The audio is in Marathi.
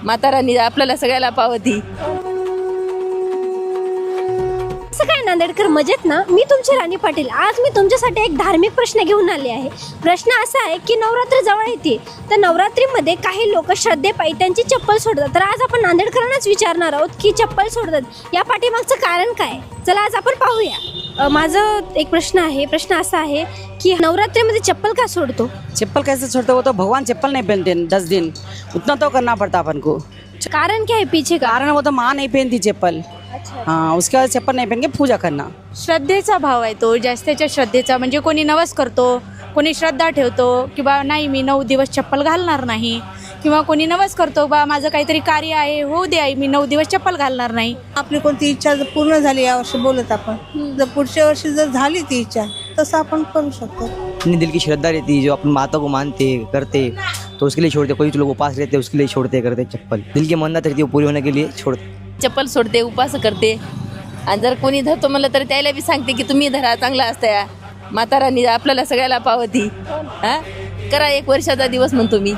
माता राणी आपल्याला सगळ्याला पावती. असं काय नांदेडकर मजेत ना. मी तुमची राणी पाटील. आज मी तुमच्यासाठी एक धार्मिक प्रश्न घेऊन आले आहे. प्रश्न असा आहे की नवरात्र जवळ येते, तर नवरात्रीमध्ये काही लोक श्रद्धेपायी त्यांची चप्पल सोडतात. तर आज आपण नांदेडकरांनाच विचारणार आहोत की चप्पल सोडतात या पाठीमागचं कारण काय. चला आज आपण पाहूया. माझं एक प्रश्न आहे. प्रश्न असा आहे कि नवरात्रि में चप्पल का छोड़ते हो? चप्पल कैसे छोड़ते हो? तो भगवान चप्पल नहीं पहनते 10 दिन, उतना तो करना पड़ता अपन को. कारण क्या है पीछे का? कारण वो तो माँ नहीं पहनती चप्पल. हाँ, उसके बाद चप्पल नहीं पहन के पूजा करना. श्रद्धेचा भाव आहे तो, जास्तीच्या श्रद्धेचा. म्हणजे कोणी नवस करतो, कोणी श्रद्धा ठेवतो की बा नाही मी 9 दिवस चप्पल घालणार नाही, किंवा कोणी नवस करतो बा माझं काहीतरी कार्य आहे होऊ दे आई, मी 9 दिवस चप्पल घालणार नाही. आपली कोणती इच्छा जर पूर्ण झाली यावर्षी बोलत आपण, जर पुढच्या वर्षी जर झाली ती इच्छा तसं आपण करू शकतो. अपनी दिल की श्रद्धा रहती है, जो अपन माता को मानते करते तो उसके लिए छोड़ते. कोई लोग उपास रहते उसके लिए छोड़ते करते चप्पल. दिल की मन्नत रहती है वो पूरी होने के लिए छोड़ते. चप्पल सोडते, उपास करते. आणि जर कोणी धरतो म्हणलं तर त्याला बी सांगते की तुम्ही धरा, चांगला असतं. माता राणी आपल्याला सगळ्याला पावती. हा, करा 1 वर्षाचा दिवस म्हणतो मी.